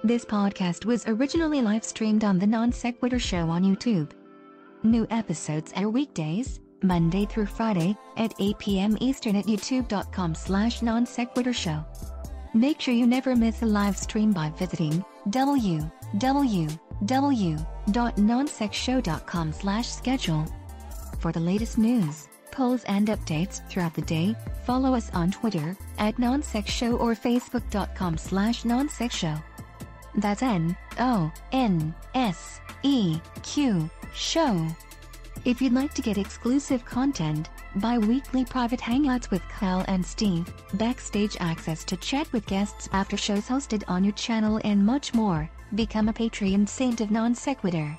This podcast was originally live-streamed on the NonSequitur Show on YouTube. New episodes air weekdays, Monday through Friday, at 8 p.m. Eastern at youtube.com/NonSequitur Show. Make sure you never miss a live stream by visiting www.nonsecshow.com/schedule. For the latest news, polls and updates throughout the day, follow us on Twitter at NonSecShow or Facebook.com/NonSecShow. That's NONSEQ Show. If you'd like to get exclusive content, bi-weekly private hangouts with Kyle and Steve, backstage access to chat with guests after shows hosted on your channel and much more, become a Patreon saint of NonSequitur.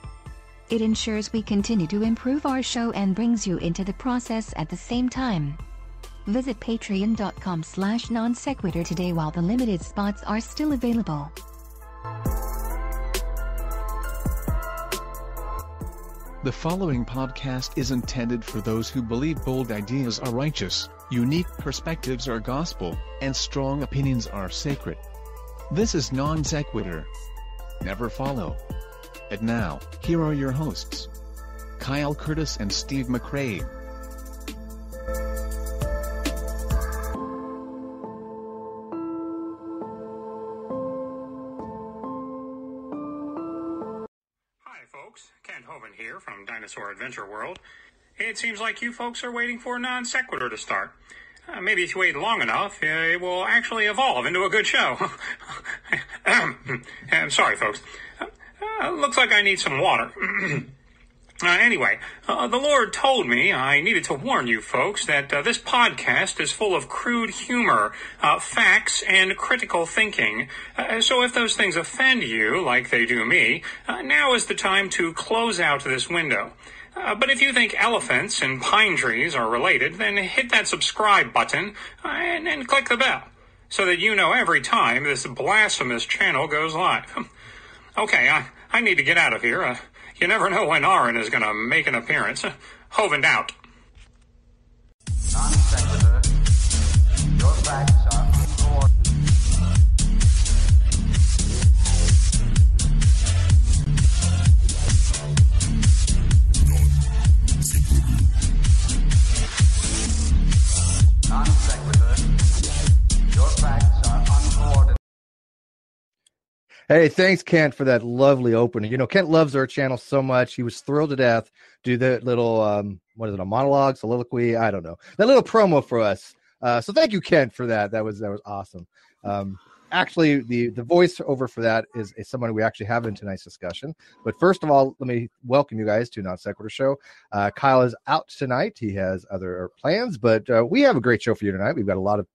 It ensures we continue to improve our show and brings you into the process at the same time. Visit patreon.com/NonSequitur today while the limited spots are still available. The following podcast is intended for those who believe bold ideas are righteous, unique perspectives are gospel, and strong opinions are sacred. This is Non-Sequitur. Never follow. And now, here are your hosts, Kyle Curtis and Steve McRae. Here from Dinosaur Adventure World. It seems like you folks are waiting for Non-Sequitur to start. Maybe if you wait long enough, it will actually evolve into a good show. I'm sorry, folks. Looks like I need some water. Anyway, the Lord told me I needed to warn you folks that this podcast is full of crude humor, facts, and critical thinking. So if those things offend you, like they do me, now is the time to close out this window. But if you think elephants and pine trees are related, then hit that subscribe button and click the bell, so that you know every time this blasphemous channel goes live. Okay, I need to get out of here. You never know when Aaron is going to make an appearance. Hovind out. Non-sequitur. Your facts are uncoordinated. Non-sequitur. Your facts are uncoordinated. Hey, thanks, Kent, for that lovely opening. You know, Kent loves our channel so much. He was thrilled to death. Do the little, what is it, a monologue, soliloquy? I don't know. That little promo for us. So thank you, Kent, for that. That was awesome. Actually, the voiceover for that is someone we actually have in tonight's discussion. But first of all, let me welcome you guys to Non-Sequitur Show. Kyle is out tonight. He has other plans, but we have a great show for you tonight. We've got a lot of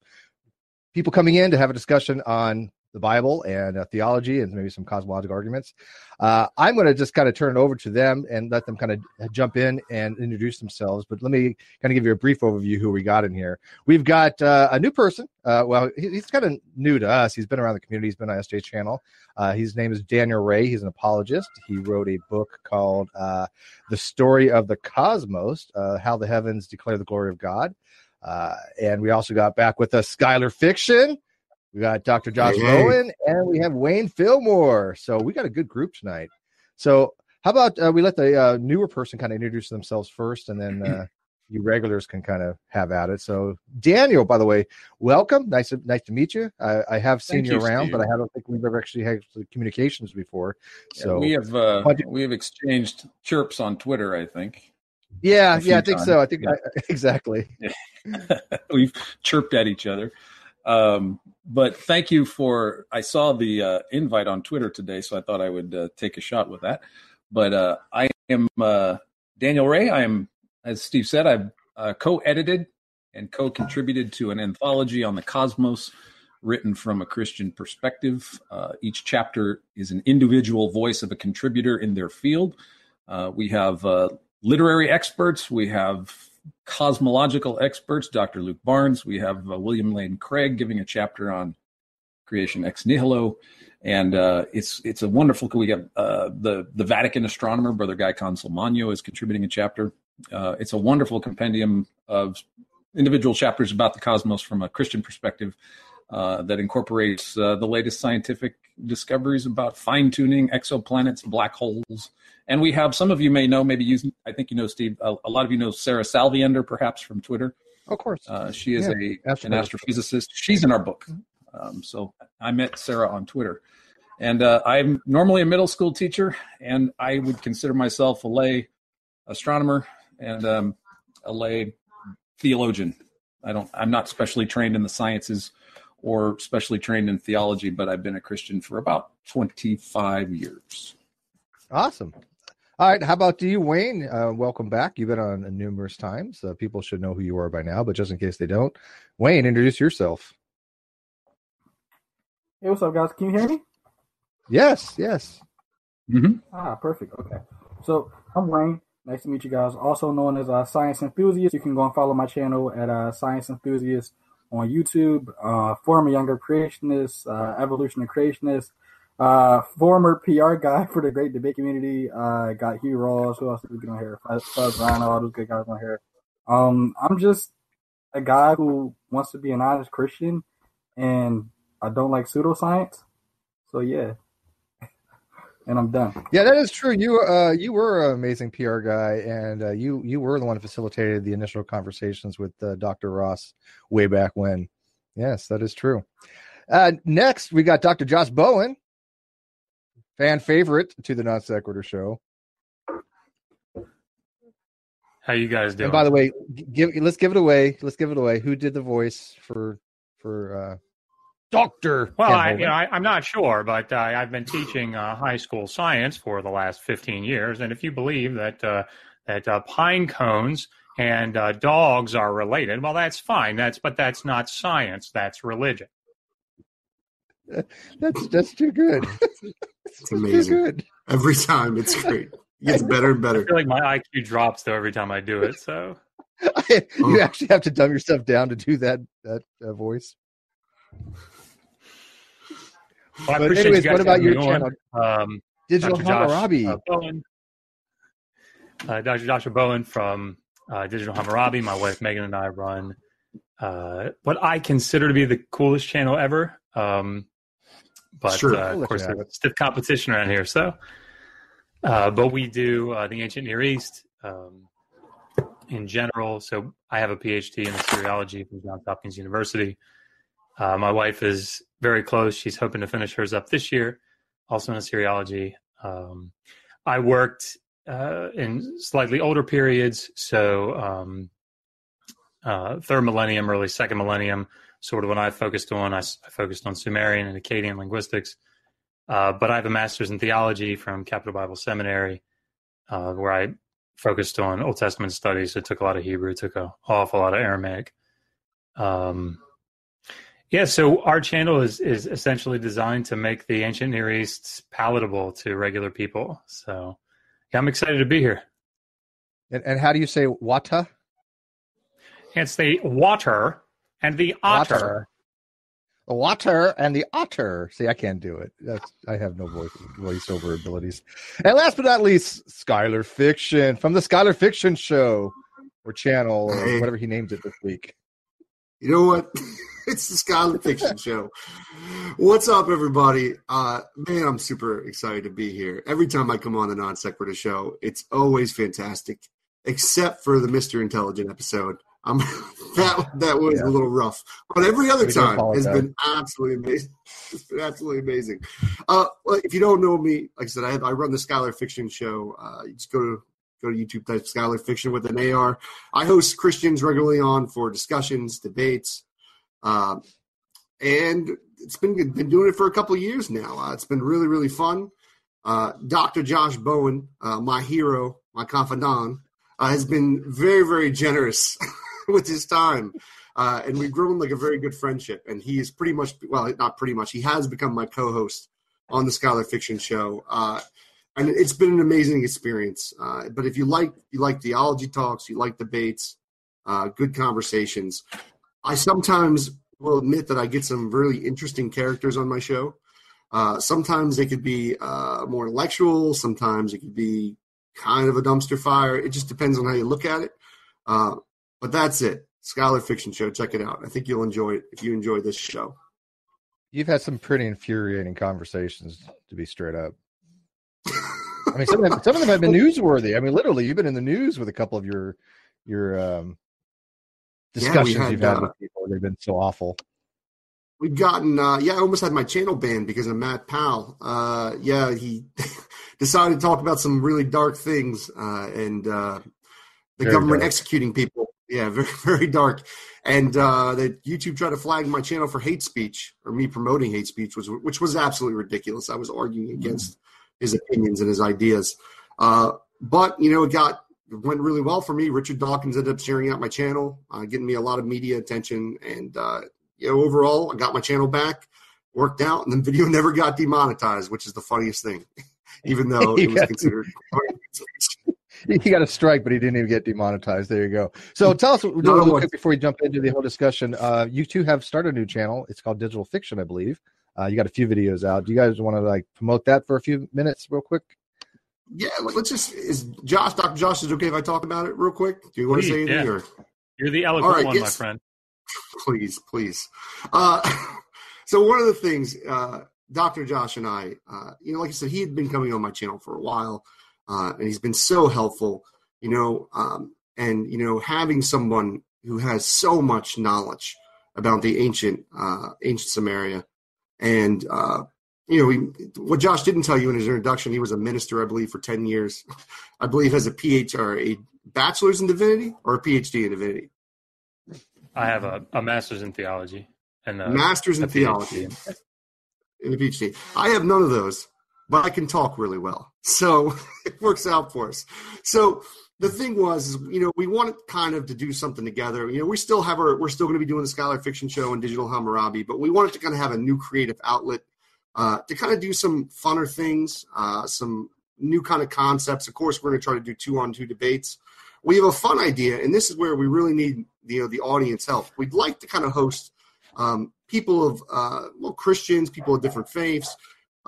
people coming in to have a discussion on the Bible and theology and maybe some cosmological arguments. I'm going to just kind of turn it over to them and let them kind of jump in and introduce themselves. But let me kind of give you a brief overview who we got in here. We've got a new person. Well, he's kind of new to us. He's been around the community. He's been on SJ channel. His name is Daniel Ray. He's an apologist. He wrote a book called The Story of the Cosmos, How the Heavens Declare the Glory of God. And we also got back with us Skylar Fiction. We got Dr. Josh Bowen, and we have Wayne Fillmore. So we got a good group tonight. So how about we let the newer person kind of introduce themselves first, and then you regulars can kind of have at it. So Daniel, by the way, welcome. Nice to meet you. I have seen you around, Steve. But I don't think we've ever actually had communications before. So we have exchanged chirps on Twitter, I think. Yeah, I think so. I think exactly. We've chirped at each other. But thank you I saw the invite on Twitter today, so I thought I would take a shot with that. But I am Daniel Ray. I am, as Steve said, I've co-edited and co-contributed to an anthology on the cosmos written from a Christian perspective. Each chapter is an individual voice of a contributor in their field. We have literary experts. We have cosmological experts, Dr. Luke Barnes. We have William Lane Craig giving a chapter on creation ex nihilo. And it's a wonderful, we have the Vatican astronomer, Brother Guy Consolmagno, is contributing a chapter. It's a wonderful compendium of individual chapters about the cosmos from a Christian perspective. that incorporates the latest scientific discoveries about fine-tuning exoplanets, black holes. And we have, some of you may know, I think you know, Steve, a lot of you know Sarah Salviender, perhaps from Twitter. Of course. She is an astrophysicist. She's in our book. So I met Sarah on Twitter. And I'm normally a middle school teacher, and I would consider myself a lay astronomer and a lay theologian. I'm not specially trained in the sciences or specially trained in theology, but I've been a Christian for about 25 years. Awesome. All right. How about you, Wayne? Welcome back. You've been on numerous times. People should know who you are by now, but just in case they don't, Wayne, introduce yourself. Hey, what's up, guys? Can you hear me? Yes. Mm-hmm. Perfect. Okay. So I'm Wayne. Nice to meet you guys. Also known as Science Enthusiast. You can go and follow my channel at Science Enthusiast on YouTube. Former younger creationist, evolutionary creationist, former PR guy for the Great Debate Community. Got Hugh Ross. Who else did we get on here? Fuzz Rhino, all those good guys on here. I'm just a guy who wants to be an honest Christian, and I don't like pseudoscience. So yeah. And I'm done. Yeah, that is true. You were an amazing PR guy, and you were the one who facilitated the initial conversations with Dr. Ross way back when. Yes, that is true. Next, we got Dr. Josh Bowen, fan favorite to the NonSequitur show. How you guys doing? And by the way, let's give it away. Who did the voice for Dr. Well, I'm not sure, but I've been teaching high school science for the last 15 years, and if you believe that pine cones and dogs are related, well, that's fine. But that's not science. That's religion. That's too good. It's amazing. Too good. Every time, it's great. It gets better and better. I feel like my IQ drops though every time I do it. So you actually have to dumb yourself down to do that voice. Well, but anyways, what about your channel? Digital Hammurabi. Dr. Joshua Bowen from Digital Hammurabi. My wife Megan and I run what I consider to be the coolest channel ever. But sure. Of course, there's stiff competition around here. So, but we do the ancient Near East in general. So I have a PhD in Assyriology from Johns Hopkins University. My wife is very close. She's hoping to finish hers up this year, also in Assyriology. I worked in slightly older periods, so third millennium, early second millennium, sort of when I focused on. I focused on Sumerian and Akkadian linguistics. But I have a master's in theology from Capital Bible Seminary, where I focused on Old Testament studies. So it took a lot of Hebrew, took an awful lot of Aramaic. Yeah, so our channel is essentially designed to make the ancient Near East palatable to regular people. So yeah, I'm excited to be here. And how do you say wata? It's the water and the otter. The water and the otter. See, I can't do it. I have no voiceover abilities. And last but not least, Skylar Fiction from the Skylar Fiction Show or channel or whatever he named it this week. You know what? It's the Skylar Fiction Show. What's up, everybody? Man, I'm super excited to be here. Every time I come on the NonSequitur show, it's always fantastic, except for the Mr. Intelligent episode. That was a little rough, but every other time has been absolutely amazing. It's been absolutely amazing. Well, if you don't know me, like I said, I run the Skylar Fiction Show. You just go to YouTube, type Skylar Fiction with an AR. I host Christians regularly on for discussions, debates, and it's been doing it for a couple of years now. It's been really, really fun. Dr. Josh Bowen, my hero, my confidant, has been very, very generous with his time. And we've grown like a very good friendship. And he is pretty much, well, not pretty much, he has become my co-host on the Skylar Fiction Show. And it's been an amazing experience. But if you like theology talks, you like debates, good conversations, I sometimes will admit that I get some really interesting characters on my show. Sometimes they could be more intellectual. Sometimes it could be kind of a dumpster fire. It just depends on how you look at it. But that's it. Skylar Fiction Show. Check it out. I think you'll enjoy it if you enjoy this show. You've had some pretty infuriating conversations, to be straight up. I mean, some of them have been newsworthy. I mean, literally, you've been in the news with a couple of your discussions you've had with people. They've been so awful. We've gotten, I almost had my channel banned because of Matt Powell. He decided to talk about some really dark things and the Very government dark. executing people. Yeah, very, very dark. And that YouTube tried to flag my channel for hate speech or me promoting hate speech, which was absolutely ridiculous. I was arguing against his opinions and his ideas. But, it went really well for me. Richard Dawkins ended up sharing out my channel, getting me a lot of media attention. And, overall, I got my channel back, worked out, and the video never got demonetized, which is the funniest thing, even though it was considered he got a strike, but he didn't even get demonetized. There you go. So tell us real quick before we jump into the whole discussion. You two have started a new channel. It's called Digital Fiction, I believe. You got a few videos out. Do you guys want to promote that for a few minutes real quick? Yeah, is Dr. Josh, is it okay if I talk about it real quick? Do you want to say anything? Yeah. Or? You're the eloquent one, my friend. Please. So one of the things, Dr. Josh and I, like I said, he had been coming on my channel for a while, and he's been so helpful, having someone who has so much knowledge about the ancient Samaria. And, what Josh didn't tell you in his introduction, he was a minister, I believe, for 10 years. I believe has a PhD or a bachelor's in divinity or a PhD in divinity. I have a master's in theology and master's in theology and a PhD. I have none of those, but I can talk really well, so it works out for us. So the thing was, we wanted kind of to do something together. We're still going to be doing the Scholar Fiction Show and Digital Hammurabi, but we wanted to kind of have a new creative outlet to kind of do some funner things, some new kind of concepts. Of course, we're going to try to do 2-on-2 debates. We have a fun idea, and this is where we really need the audience help. We'd like to kind of host people of Christians, people of different faiths,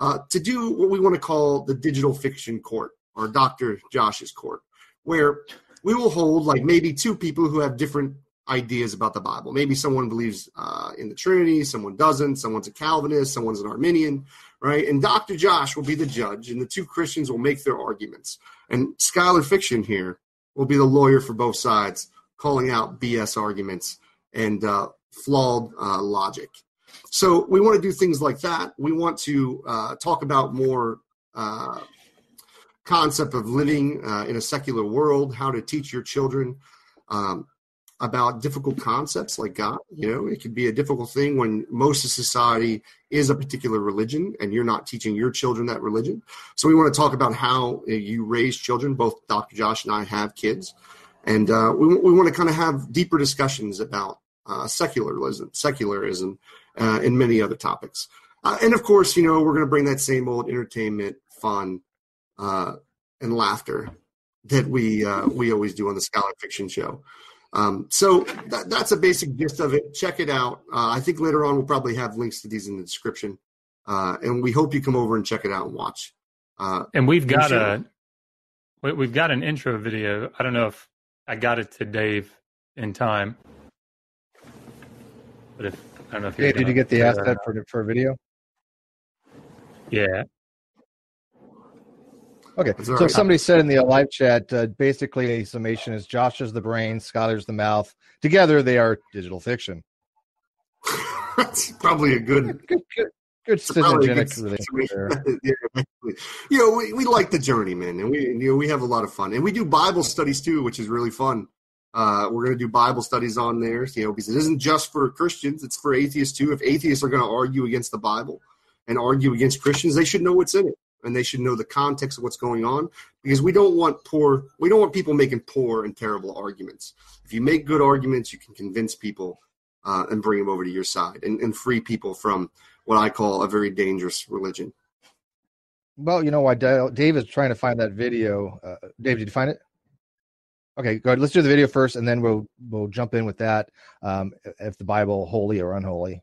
to do what we want to call the Digital Fiction Court, or Dr. Josh's Court, where we will hold maybe two people who have different ideas about the Bible. Maybe someone believes in the Trinity, someone doesn't, someone's a Calvinist, someone's an Arminian, right? And Dr. Josh will be the judge, and the two Christians will make their arguments. And Scholar Fiction here will be the lawyer for both sides, calling out BS arguments and flawed logic. So we want to do things like that. We want to talk about more concept of living in a secular world, how to teach your children about difficult concepts like God. It could be a difficult thing when most of society is a particular religion and you're not teaching your children that religion. So we want to talk about how you raise children. Both Dr. Josh and I have kids. And we want to kind of have deeper discussions about secularism, and many other topics. And of course, we're going to bring that same old entertainment, fun, and laughter that we always do on the Scholar Fiction Show. So that's a basic gist of it. Check it out. I think later on we'll probably have links to these in the description. And we hope you come over and check it out and watch. And we've got an intro video. I don't know if I got it to Dave in time, but I don't know if did you get the asset for a video? Yeah. Okay, so somebody said in the live chat, basically a summation is Josh is the brain, Scholar's the mouth. Together, they are digital fiction. That's probably a good synergetic relationship there. We like the journey, man, and we have a lot of fun, and we do Bible studies too, which is really fun. We're going to do Bible studies on there, because it isn't just for Christians; it's for atheists too. If atheists are going to argue against the Bible and argue against Christians, they should know what's in it. And they should know the context of what's going on, because we don't want people making poor and terrible arguments. If you make good arguments, you can convince people and bring them over to your side and free people from what I call a very dangerous religion. Well, why Dave is trying to find that video. Dave, did you find it? Okay, go ahead. Let's do the video first, and then we'll jump in with that. If the Bible, holy or unholy.